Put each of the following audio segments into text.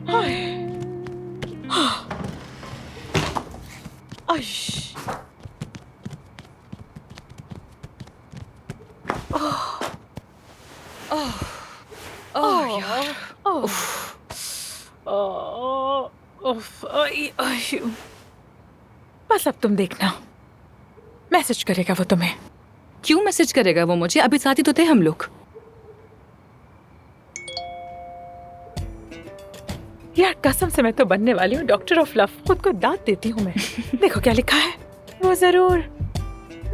हाय। आश। यार। उफ। उफ। बस अब तुम देखना, मैसेज करेगा वो तुम्हें। क्यों मैसेज करेगा वो मुझे? अभी साथ ही तो थे हम लोग। यार कसम से मैं तो बनने वाली हूँ डॉक्टर ऑफ लव। खुद को दाद देती हूँ मैं। देखो क्या लिखा है। वो जरूर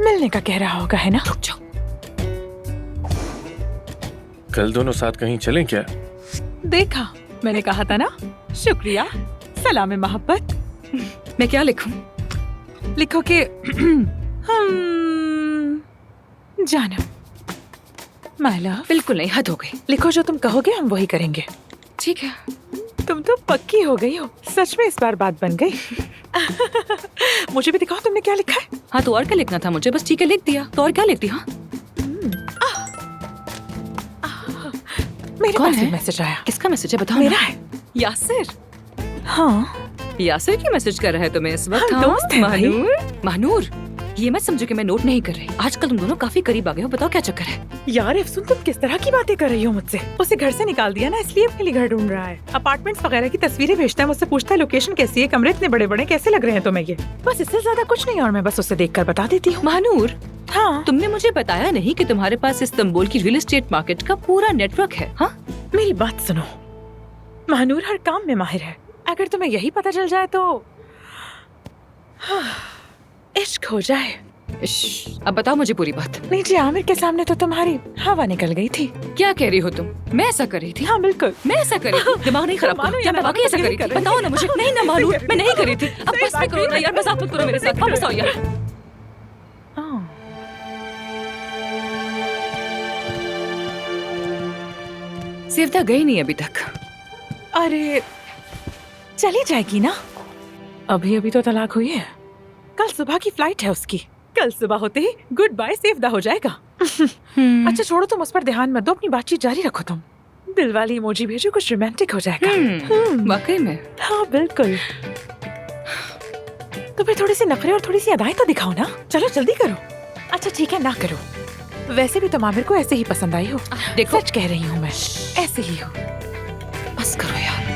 मिलने का कह रहा होगा, है ना? रुक जाओ। कल दोनों साथ कहीं चलें क्या? देखा, मैंने कहा था ना। शुक्रिया, सलाम मोहब्बत। मैं क्या लिखूं? लिखो कि जानो माय लव। बिल्कुल नहीं, हद हो गई। लिखो जो तुम कहोगे हम वही करेंगे। ठीक है। तुम तो पक्की हो गई हो। सच में इस बार बात बन गई। मुझे भी दिखाओ तुमने क्या लिखा है। हाँ तो और क्या लिखना था मुझे? बस ठीक है लिख दिया। तो और क्या लिखती? हाँ मेरे कौन पास है? एक मैसेज आया। किसका मैसेज है बताओ मेरा ना। है। यासिर। हाँ यासिर की मैसेज कर रहे हैं तुम्हें इस वक्त? हम दोस्त हैं भाई। महानूर, ये मत समझो कि मैं नोट नहीं कर रही। आजकल तुम दोनों काफी करीब आ गए हो। बताओ क्या चक्कर है? यार अफसुन, तुम किस तरह की बातें कर रही हो मुझसे? उसे घर से निकाल दिया ना, इसलिए अपने लिए घर ढूंढ रहा है। अपार्टमेंट्स वगैरह की तस्वीरें भेजता है, मुझसे पूछता है लोकेशन कैसी है, कमरे इतने बड़े बड़े कैसे लग रहे हैं तुम्हें ये। बस इससे ज्यादा कुछ नहीं, और मैं बस उसे देखकर बता देती हूँ। महानूर, हाँ तुमने मुझे बताया नहीं कि तुम्हारे पास इस्तांबुल की रियल एस्टेट मार्केट का पूरा नेटवर्क है। हाँ मेरी बात सुनो, महानूर हर काम में माहिर है। अगर तुम्हें यही पता चल जाए तो इश्क हो जाए। अब बताओ मुझे पूरी बात। नीचे आमिर के सामने तो तुम्हारी हवा निकल गई थी। क्या कह रही हो तुम? मैं ऐसा कर रही थी? हाँ बिल्कुल। मैं ऐसा कर रही थी? दिमाग नहीं खराब मानो करो। या क्या ना मैं वाकई मानो, ऐसा कर रही कर थी? रही बताओ ना मुझे। नहीं ना महानूर, मैं नहीं कर रही थी। अब सही बस बात भी करो ना यार, मजाक मत करो मेरे साथ। वापस आओ यार। हाँ। सेवता गई नहीं अभी तक। अरे चली जाएगी ना। अभी अभी तो तलाक हुई है। कल सुबह की फ्लाइट है उसकी। कल सुबह होते ही गुड बाय सेवदा हो जाएगा। अच्छा छोड़ो, तुम उस पर ध्यान मत दो, अपनी बातचीत जारी रखो। तुम दिल वाली इमोजी भेजो, कुछ रोमांटिक हो जाएगा। वाकई में? हाँ बिल्कुल। तो फिर थोड़ी सी नखरे और थोड़ी सी अदाएं तो दिखाओ ना। चलो जल्दी करो। अच्छा ठीक है, ना करो। वैसे भी तुम आमिर को ऐसे ही पसंद आई हो। देखो, सच कह रही हूँ मैं, ऐसे ही हो। बस करो यार।